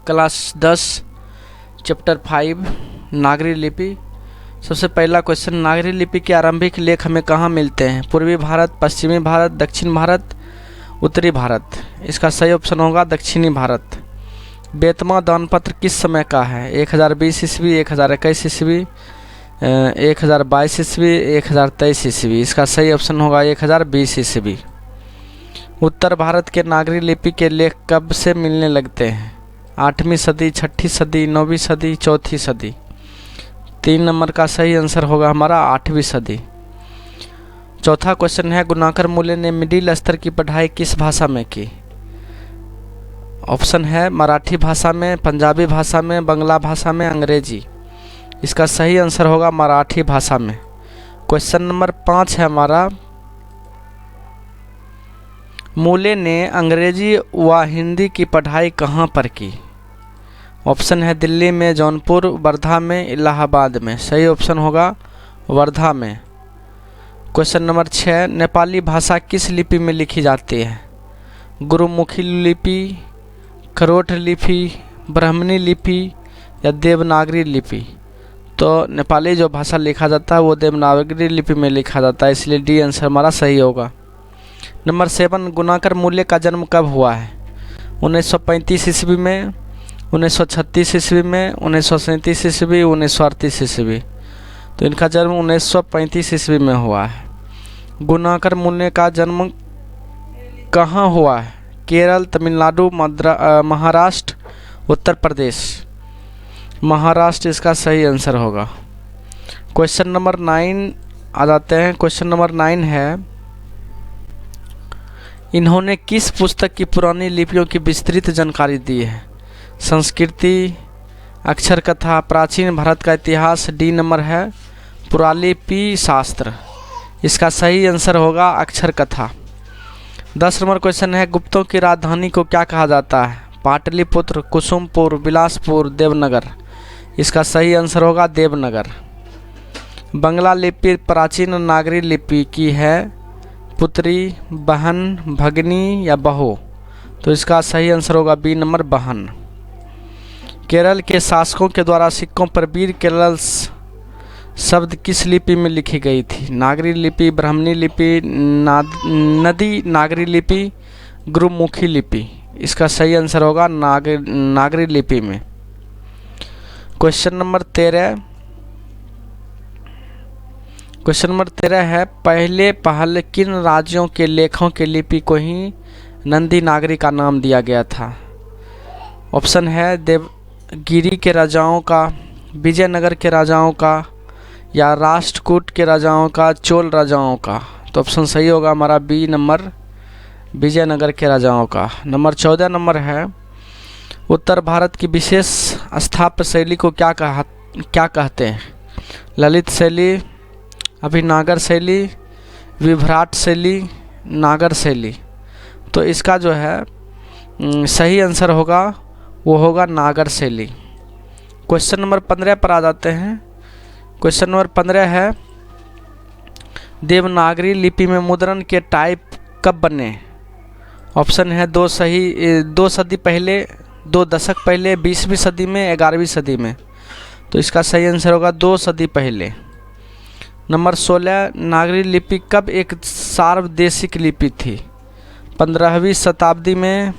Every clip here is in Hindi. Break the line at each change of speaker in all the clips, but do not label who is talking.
क्लास 10 चैप्टर 5 नागरी लिपि। सबसे पहला क्वेश्चन, नागरी लिपि के आरंभिक लेख हमें कहाँ मिलते हैं? पूर्वी भारत, पश्चिमी भारत, दक्षिण भारत, उत्तरी भारत। इसका सही ऑप्शन होगा दक्षिणी भारत। बेतमा दानपत्र किस समय का है? 1020 ईस्वी, 1021 ईस्वी, 1022 ईस्वी, 1023 ईस्वी। इसका सही ऑप्शन होगा 1020 ईस्वी। उत्तर भारत के नागरी लिपि के लेख कब से मिलने लगते हैं? 8वीं सदी, 6ठी सदी, 9वीं सदी, 4थी सदी। 3 नंबर का सही आंसर होगा हमारा 8वीं सदी। चौथा क्वेश्चन है, गुणाकर मूल्य ने मिडिल स्तर की पढ़ाई किस भाषा में की? ऑप्शन है मराठी भाषा में, पंजाबी भाषा में, बांग्ला भाषा में, अंग्रेजी। इसका सही आंसर होगा मराठी भाषा में। क्वेश्चन नंबर 5 है हमारा, मूल्य ने अंग्रेजी व हिंदी की पढ़ाई कहाँ पर की? ऑप्शन है दिल्ली में, जौनपुर, वर्धा में, इलाहाबाद में। सही ऑप्शन होगा वर्धा में। क्वेश्चन नंबर 6, नेपाली भाषा किस लिपि में लिखी जाती है? गुरुमुखी लिपि, खरोठ लिपि, ब्राह्मणी लिपि या देवनागरी लिपि? तो नेपाली जो भाषा लिखा जाता है वो देवनागरी लिपि में लिखा जाता है, इसलिए डी आंसर हमारा सही होगा। नंबर 7, गुणाकर मूल्य का जन्म कब हुआ है? 1935 ईस्वी में, 1936 ईस्वी में, 1937 ईस्वी, 1938 ईस्वी। तो इनका जन्म 1935 ईस्वी में हुआ है। गुणाकर मूल्य का जन्म कहाँ हुआ है? केरल, तमिलनाडु, महाराष्ट्र, उत्तर प्रदेश। महाराष्ट्र इसका सही आंसर होगा। क्वेश्चन नंबर 9 आ जाते हैं। क्वेश्चन नंबर 9 है, इन्होंने किस पुस्तक की पुरानी लिपियों की विस्तृत जानकारी दी है? संस्कृति, अक्षर कथा, प्राचीन भारत का इतिहास। डी नंबर है पुरालिपि शास्त्र। इसका सही आंसर होगा अक्षर कथा। 10 नंबर क्वेश्चन है, गुप्तों की राजधानी को क्या कहा जाता है? पाटलिपुत्र, कुसुमपुर, बिलासपुर, देवनगर। इसका सही आंसर होगा देवनगर। बंगला लिपि प्राचीन नागरी लिपि की है पुत्री, बहन, भगनी या बहू? तो इसका सही आंसर होगा बी नंबर बहन। केरल के शासकों के द्वारा सिक्कों पर वीर केरल शब्द किस लिपि में लिखी गई थी? नागरी लिपि, ब्राह्मणी लिपि, नदी नागरी लिपि, गुरुमुखी लिपि। इसका सही आंसर होगा नागरी लिपि में। क्वेश्चन नंबर 13 है, पहले किन राज्यों के लेखों के लिपि को ही नंदी नागरी का नाम दिया गया था? ऑप्शन है देवगिरी के राजाओं का, विजयनगर के राजाओं का या राष्ट्रकूट के राजाओं का, चोल राजाओं का? तो ऑप्शन सही होगा हमारा बी नंबर, विजयनगर के राजाओं का। नंबर 14 नंबर है, उत्तर भारत की विशेष स्थापत्य शैली को क्या कहते हैं? ललित शैली, अभिनागर शैली, विभ्राट शैली, नागर शैली। तो इसका जो है सही आंसर होगा वो होगा नागर शैली। क्वेश्चन नंबर 15 पर आ जाते हैं। क्वेश्चन नंबर 15 है, देवनागरी लिपि में मुद्रण के टाइप कब बने? ऑप्शन है 2 सदी पहले, 2 दशक पहले, 20वीं सदी में, 11वीं सदी में। तो इसका सही आंसर होगा 2 सदी पहले। नंबर 16, नागरी लिपि कब एक सार्वदेशिक लिपि थी? 15वीं शताब्दी में,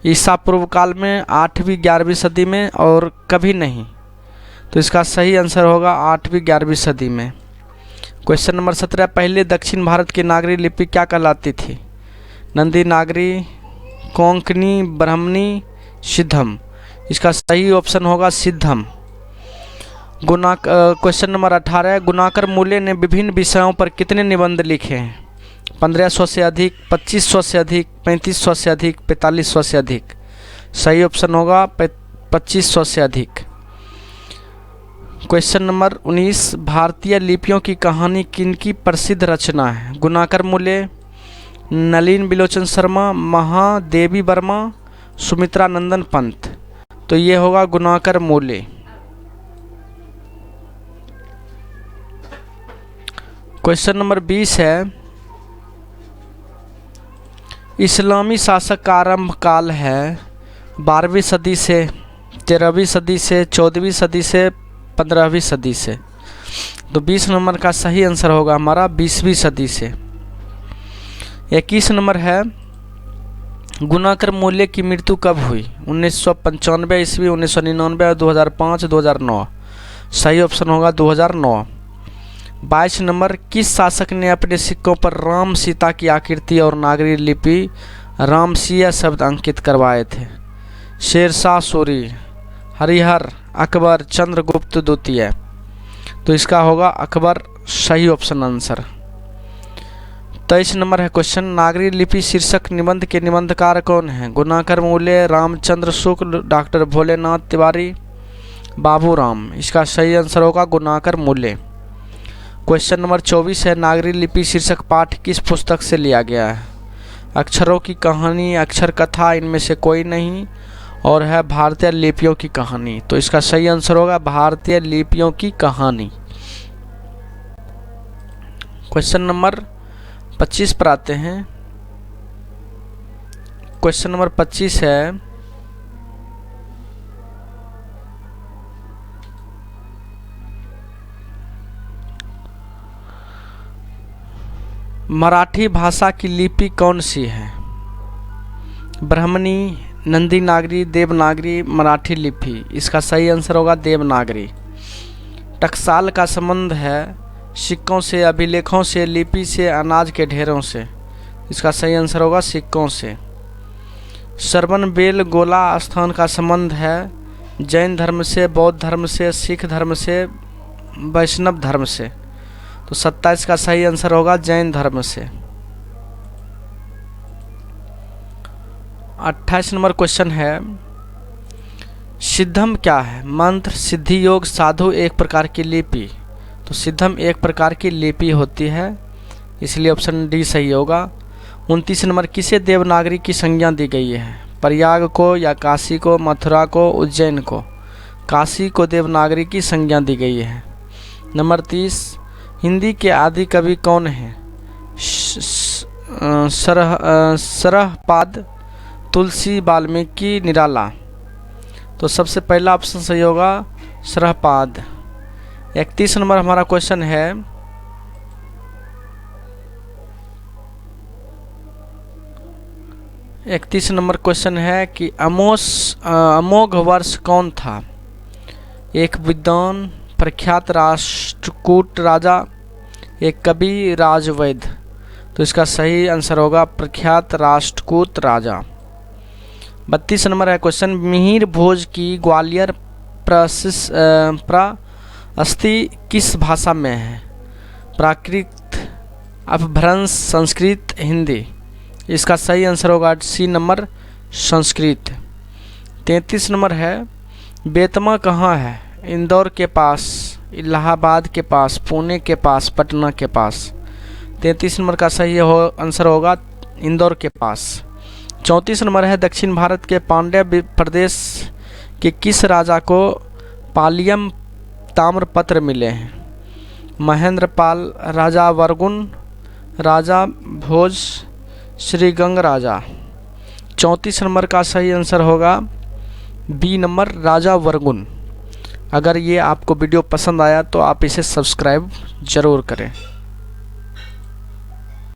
ईसा पूर्व काल में, 8वीं 11वीं सदी में और कभी नहीं। तो इसका सही आंसर होगा 8वीं 11वीं सदी में। क्वेश्चन नंबर 17, पहले दक्षिण भारत की नागरी लिपि क्या कहलाती थी? नंदी नागरी, कोंकणी, ब्राह्मणी, सिद्धम। इसका सही ऑप्शन होगा सिद्धम। क्वेश्चन नंबर 18, गुणाकर मूल्य ने विभिन्न विषयों पर कितने निबंध लिखे हैं? 1500 से अधिक, 2500 से अधिक, 3500 से अधिक, 4500 से अधिक। सही ऑप्शन होगा 2500 से अधिक। क्वेश्चन नंबर 19, भारतीय लिपियों की कहानी किनकी प्रसिद्ध रचना है? गुणाकर मूल्य, नलिन बिलोचन शर्मा, महादेवी वर्मा, सुमित्रा नंदन पंत। तो ये होगा गुणाकर मूल्य। क्वेश्चन नंबर 20 है, इस्लामी शासक का आरंभ काल है 12वीं सदी से, 13वीं सदी से, 14वीं सदी से, 15वीं सदी से। तो 20 नंबर का सही आंसर होगा हमारा 20वीं सदी से। 21 नंबर है, गुणाकर मूल्य की मृत्यु कब हुई? 1995 ईस्वी, 1999, 2005, 2009। सही ऑप्शन होगा 2009। 22 नंबर, किस शासक ने अपने सिक्कों पर राम सीता की आकृति और नागरी लिपि रामसिया शब्द अंकित करवाए थे? शेरशाह सूरी, हरिहर, अकबर, चंद्रगुप्त द्वितीय। तो इसका होगा अकबर, सही ऑप्शन आंसर। 23 नंबर है क्वेश्चन, नागरी लिपि शीर्षक निबंध के निबंधकार कौन हैं? गुणाकर मूल्य, रामचंद्र शुक्ल, डॉक्टर भोलेनाथ तिवारी, बाबूराम। इसका सही आंसर होगा गुणाकर मूल्य। क्वेश्चन नंबर 24 है, नागरी लिपि शीर्षक पाठ किस पुस्तक से लिया गया है? अक्षरों की कहानी, अक्षर कथा, इनमें से कोई नहीं, और है भारतीय लिपियों की कहानी। तो इसका सही आंसर होगा भारतीय लिपियों की कहानी। क्वेश्चन नंबर 25 पर आते हैं। क्वेश्चन नंबर 25 है, मराठी भाषा की लिपि कौन सी है? ब्राह्मणी, नंदी नागरी, देवनागरी, मराठी लिपि। इसका सही आंसर होगा देवनागरी। टकसाल का संबंध है सिक्कों से, अभिलेखों से, लिपि से, अनाज के ढेरों से। इसका सही आंसर होगा सिक्कों से। श्रवण बेल गोला स्थान का संबंध है जैन धर्म से, बौद्ध धर्म से, सिख धर्म से, वैष्णव धर्म से। तो 27 का सही आंसर होगा जैन धर्म से। 28 नंबर क्वेश्चन है, सिद्धम क्या है? मंत्र, सिद्धि योग, साधु, एक प्रकार की लिपि। तो सिद्धम एक प्रकार की लिपि होती है, इसलिए ऑप्शन डी सही होगा। 29 नंबर, किसे देवनागरी की संज्ञा दी गई है? प्रयाग को, या काशी को, मथुरा को, उज्जैन को? काशी को देवनागरी की संज्ञा दी गई है। नंबर 30, हिंदी के आदि कवि कौन हैं? सरहपाद, तुलसी, वाल्मीकि, निराला। तो सबसे पहला ऑप्शन सही होगा सरहपाद। 31 नंबर हमारा क्वेश्चन है, कि अमोघ वर्ष कौन था? एक विद्वान, प्रख्यात राष्ट्रकूट राजा, एक कवि, राजवैद। तो इसका सही आंसर होगा प्रख्यात राष्ट्रकूट राजा। 32 नंबर है क्वेश्चन, मिहिर भोज की ग्वालियर प्रशस्ति किस भाषा में है? प्राकृत, अपभ्रंश, संस्कृत, हिंदी। इसका सही आंसर होगा सी नंबर, संस्कृत। 33 नंबर है, बेतमा कहाँ है? इंदौर के पास, इलाहाबाद के पास, पुणे के पास, पटना के पास। 33 नंबर का सही आंसर होगा इंदौर के पास। 34 नंबर है, दक्षिण भारत के पांड्य प्रदेश के किस राजा को पालियम ताम्रपत्र मिले हैं? महेंद्रपाल, राजा वर्गुण, राजा भोज, श्रीगंग राजा। 34 नंबर का सही आंसर होगा बी नंबर, राजा वर्गुण। अगर ये आपको वीडियो पसंद आया तो आप इसे सब्सक्राइब ज़रूर करें।